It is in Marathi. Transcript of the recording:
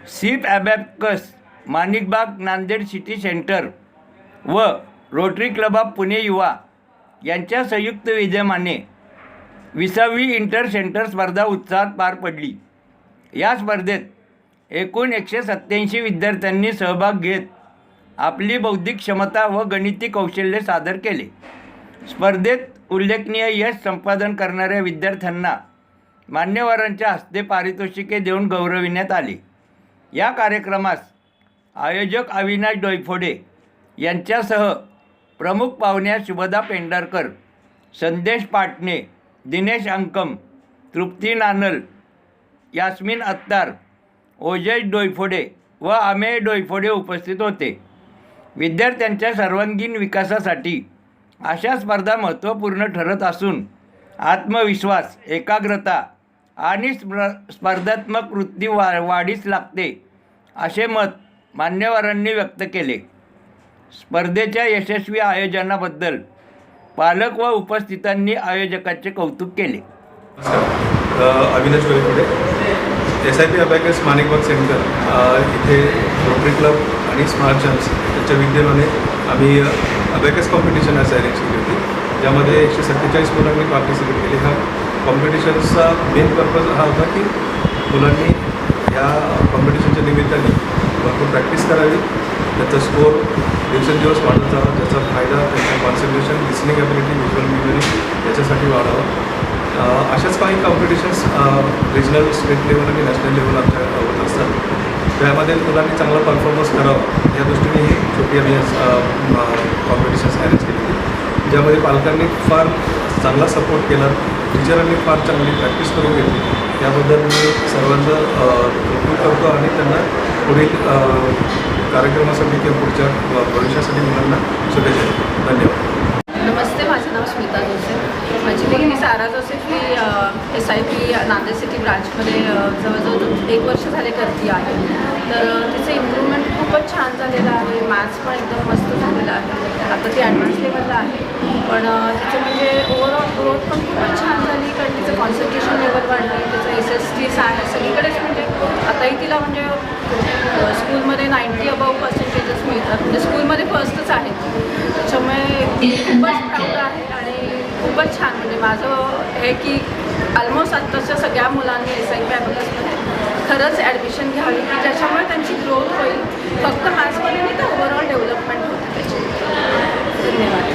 सीप abacus Manikbagh Nanded city centre व रोटरी क्लब ऑफ पुणे युवा यांच्या संयुक्त विद्यमाने 20वी इंटर सेंटर स्पर्धा उत्साहात पार पडली। या स्पर्धेत एकूण 187 विद्यार्थ्यांनी सहभाग घेत आपली बौद्धिक क्षमता व गणिती कौशल्य सादर केले। स्पर्धेत उल्लेखनीय यश संपादन करणाऱ्या विद्यार्थ्यांना मान्यवरांच्या हस्ते पारितोषिके देऊन गौरविण्यात आले। या कार्यक्रमास आयोजक अविनाश डोईफोडे यांच्यासह प्रमुख पाहुण्या शुभदा पेंढारकर, संदेश पाटणे, दिनेश अंकम, तृप्ती नानल, यास्मिन अत्तार, ओजस डोईफोडे व अमेय डोईफोडे उपस्थित होते। विद्यार्थ्यांच्या सर्वांगीण विकासासाठी अशा स्पर्धा महत्त्वपूर्ण ठरत असून आत्मविश्वास, एकाग्रता आणि स्पर्धात्मक वृत्ती वाढीस लागते असे मत मान्यवरांनी व्यक्त केले। स्पर्धेच्या यशस्वी आयोजनाबद्दल पालक व उपस्थितांनी आयोजकाचे कौतुक केले। Avinash Doiphode, SIP abacus Manikbagh centre इथे रोटरी क्लब आणि स्मार्ट चान्स यांच्या विद्यमाने आम्ही अबॅकस कॉम्पिटिशन आज अरेंज केली होती, ज्यामध्ये 147 मुलांनी पार्टिसिपेट केले। हा कॉम्पिटिशनचा मेन पर्पज हा होता की मुलांनी या कॉम्पिटिशनच्या निमित्ताने भरपूर प्रॅक्टिस करावी, त्याचा स्कोर दिवसेंदिवस वाढत जावा, ज्याचा फायदा त्यांच्या concentration, listening ability, visual memory याच्यासाठी वाढावा। अशाच काही कॉम्पिटिशन्स रिजनल, स्टेट लेवल आणि नॅशनल लेवल आमच्या होत असतात। त्यामध्ये मुलांनी चांगला परफॉर्मन्स करावा या दृष्टीने ही छोटी आम्ही कॉम्पिटिशन्स अरेंज केली, ज्यामध्ये पालकांनी फार चांगला सपोर्ट केला, टीचरांनी फार चांगली प्रॅक्टिस करून घेतली। त्याबद्दल मी सर्वांचं कौतुक करतो आणि त्यांना पुढील कार्यक्रमासाठी किंवा पुढच्या भविष्यासाठी मुलांना शुभेच्छा देतो। धन्यवाद। नमस्ते, माझं नाव स्मिता जोसेफ। माझी मुलगी सारा जोसेफ ही SIP नांदेड सिटी ब्रांचमध्ये जवळजवळ 1 वर्ष झाले करती आहे। तर तिचं इम्प्रूव्हमेंट खूपच छान झालेलं आहे। मॅथ्स पण एकदम मस्त झालेलं आहे। आता ती ॲडव्हान्स लेवलला आहे, पण तिचं म्हणजे ओव्हरऑल ग्रोथ पण खूपच छान झाली, कारण तिचं कॉन्सन्ट्रेशन लेवल वाढली, तिचं SST सगळीकडेच म्हणजे आताही तिला म्हणजे स्कूलमध्ये 90 अबाव पर्सेंटेजेस मिळतात, म्हणजे स्कूलमध्ये फर्स्टच आहे। त्याच्यामुळे खूपच प्राऊड आहे आणि खूपच छान, म्हणजे माझं हे की ऑलमोस्ट आत्ताच्या सगळ्या मुलांनी SIP अबॅकसमध्ये खरंच ॲडमिशन घ्यावी, की ज्याच्यामुळे त्यांची ग्रोथ होईल, फक्त मॅथ्समध्ये नाही तर ओव्हरऑल डेव्हलपमेंट होते त्याची। धन्यवाद।